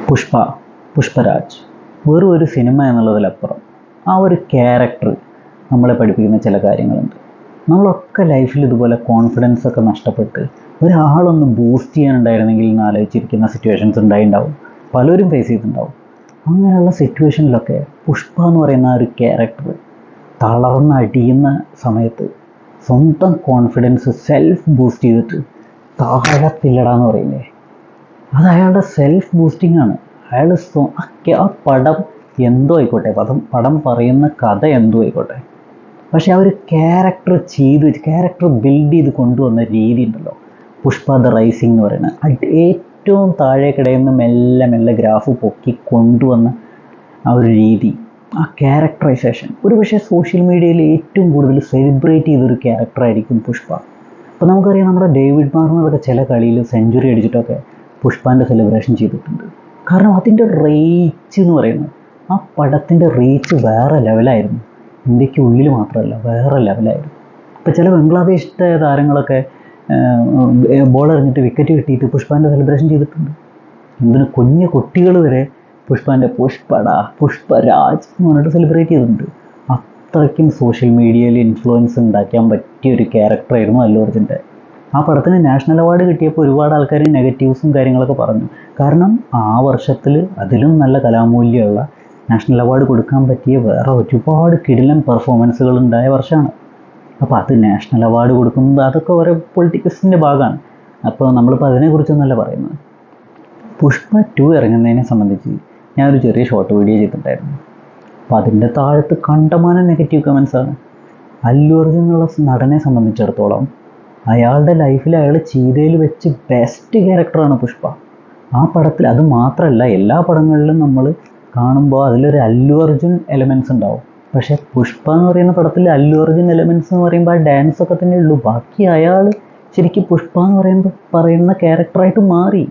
പുഷ്പ, പുഷ്പരാജ് വെറും ഒരു സിനിമ എന്നുള്ളതിലപ്പുറം ആ ഒരു ക്യാരക്ടർ നമ്മളെ പഠിപ്പിക്കുന്ന ചില കാര്യങ്ങളുണ്ട്. നമ്മളൊക്കെ ലൈഫിൽ ഇതുപോലെ കോൺഫിഡൻസ് ഒക്കെ നഷ്ടപ്പെട്ട് ഒരാളൊന്ന് ബൂസ്റ്റ് ചെയ്യാനുണ്ടായിരുന്നെങ്കിൽ എന്ന് ആലോചിച്ചിരിക്കുന്ന സിറ്റുവേഷൻസ് ഉണ്ടായിട്ടുണ്ടാവും. പലരും ഫേസ് ചെയ്തിട്ടുണ്ടാവും. അങ്ങനെയുള്ള സിറ്റുവേഷനിലൊക്കെ പുഷ്പ എന്ന് പറയുന്ന ആ ഒരു ക്യാരക്ടർ തളർന്നടിയുന്ന സമയത്ത് സ്വന്തം കോൺഫിഡൻസ് സെൽഫ് ബൂസ്റ്റ് ചെയ്തിട്ട് താഴത്തില്ലടാന്ന് പറയില്ലേ, അത് അയാളുടെ സെൽഫ് ബൂസ്റ്റിംഗ് ആണ്. അയാൾ ആ പടം എന്തോ ആയിക്കോട്ടെ, പടം പറയുന്ന കഥ എന്തോ ആയിക്കോട്ടെ, പക്ഷെ ആ ഒരു ക്യാരക്ടർ ബിൽഡ് ചെയ്ത് കൊണ്ടുവന്ന രീതി ഉണ്ടല്ലോ, പുഷ്പ ദ റൈസിംഗ് എന്ന് പറയുന്നത്, ഏറ്റവും താഴേക്കിടയിൽ നിന്ന് മെല്ലെ മെല്ലെ ഗ്രാഫ് പൊക്കി കൊണ്ടുവന്ന ആ ഒരു രീതി, ആ ക്യാരക്ടറൈസേഷൻ ഒരു പക്ഷേ സോഷ്യൽ മീഡിയയിൽ ഏറ്റവും കൂടുതൽ സെലിബ്രേറ്റ് ചെയ്തൊരു ക്യാരക്ടറായിരിക്കും പുഷ്പ. അപ്പോൾ നമുക്കറിയാം, നമ്മുടെ ഡേവിഡ് വാർണറൊക്കെ ചില കളിയിൽ സെഞ്ചുറി അടിച്ചിട്ടൊക്കെ പുഷ്പാൻ്റെ സെലിബ്രേഷൻ ചെയ്തിട്ടുണ്ട്. കാരണം അതിൻ്റെ റീച്ച് എന്ന് പറയുന്നത്, ആ പടത്തിൻ്റെ റീച്ച് വേറെ ലെവലായിരുന്നു. ഇന്ത്യക്ക് ഉള്ളിൽ മാത്രമല്ല, വേറെ ലെവലായിരുന്നു. ഇപ്പോൾ ചില ബംഗ്ലാദേശ് താരങ്ങളൊക്കെ ബോൾ എറിഞ്ഞിട്ട് വിക്കറ്റ് കിട്ടിയിട്ട് പുഷ്പാൻ്റെ സെലിബ്രേഷൻ ചെയ്തിട്ടുണ്ട്. എന്തിന് കുഞ്ഞു കുട്ടികൾ വരെ പുഷ്പാൻ്റെ പുഷ്പരാജ് എന്ന് പറഞ്ഞിട്ട് സെലിബ്രേറ്റ് ചെയ്തിട്ടുണ്ട്. അത്രയ്ക്കും സോഷ്യൽ മീഡിയയിൽ ഇൻഫ്ലുവൻസ് ഉണ്ടാക്കാൻ പറ്റിയ ഒരു ക്യാരക്ടറായിരുന്നു അല്ലു അർജുൻ്റെ. ആ പടത്തിന് നാഷണൽ അവാർഡ് കിട്ടിയപ്പോൾ ഒരുപാട് ആൾക്കാർ നെഗറ്റീവ്സും കാര്യങ്ങളൊക്കെ പറഞ്ഞു. കാരണം ആ വർഷത്തിൽ അതിലും നല്ല കലാമൂല്യമുള്ള നാഷണൽ അവാർഡ് കൊടുക്കാൻ പറ്റിയ വേറെ ഒരുപാട് കിടിലൻ പെർഫോമൻസുകൾ ഉണ്ടായ വർഷമാണ്. അപ്പോൾ അത് നാഷണൽ അവാർഡ് കൊടുക്കുന്നത് അതൊക്കെ ഓരോ പൊളിറ്റിക്സിൻ്റെ ഭാഗമാണ്. അപ്പോൾ നമ്മളിപ്പോൾ അതിനെക്കുറിച്ചൊന്നല്ല പറയുന്നത്. പുഷ്പ 2 ഇറങ്ങുന്നതിനെ സംബന്ധിച്ച് ഞാനൊരു ചെറിയ ഷോർട്ട് വീഡിയോ ചെയ്തിട്ടുണ്ടായിരുന്നു. അപ്പോൾ അതിൻ്റെ താഴത്ത് കണ്ടമാനം നെഗറ്റീവ് കമൻസാണ്. അല്ലു അർജുൻ എന്നുള്ള നടനെ സംബന്ധിച്ചിടത്തോളം അയാളുടെ ലൈഫിൽ അയാൾ ചെയ്തതിൽ വെച്ച് ബെസ്റ്റ് ക്യാരക്ടറാണ് പുഷ്പ. ആ പടത്തിൽ അത് മാത്രമല്ല, എല്ലാ പടങ്ങളിലും നമ്മൾ കാണുമ്പോൾ അതിലൊരു അല്ലു അർജുൻ എലമെൻറ്റ്സ് ഉണ്ടാവും. പക്ഷേ പുഷ്പ എന്ന് പറയുന്ന പടത്തിൽ അല്ലു അർജുൻ എലമെൻറ്റ്സ് എന്ന് പറയുമ്പോൾ ആ ഡാൻസ് ഒക്കെ തന്നെ ഉള്ളൂ. ബാക്കി അയാൾ ശരിക്കും പുഷ്പ എന്ന് പറയുന്ന ക്യാരക്ടറായിട്ട് മാറി.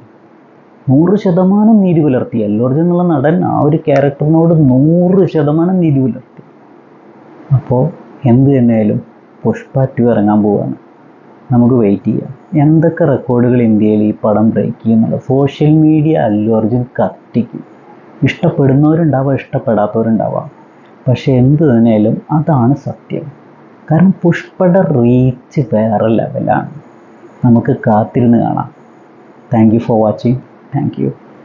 100% നീതി പുലർത്തി അല്ലു അർജുൻ എന്നുള്ള നടൻ. ആ ഒരു ക്യാരക്ടറിനോട് 100% നീതി പുലർത്തി. അപ്പോൾ എന്ത് തന്നെയായാലും പുഷ്പ 2 ഇറങ്ങാൻ പോവുകയാണ്. നമുക്ക് വെയിറ്റ് ചെയ്യാം എന്തൊക്കെ റെക്കോർഡുകൾ ഇന്ത്യയിൽ ഈ പടം ബ്രേക്ക് ചെയ്യുന്നുള്ളത്. സോഷ്യൽ മീഡിയ അല്ലു അർജുൻ കത്തിക്കും. ഇഷ്ടപ്പെടുന്നവരുണ്ടാവാം, ഇഷ്ടപ്പെടാത്തവരുണ്ടാവാം. പക്ഷെ എന്ത് തന്നെയായാലും അതാണ് സത്യം. കാരണം പുഷ്പയുടെ റീച്ച് വേറെ ലെവലാണ്. നമുക്ക് കാത്തിരുന്ന് കാണാം. Thank you for watching. Thank you.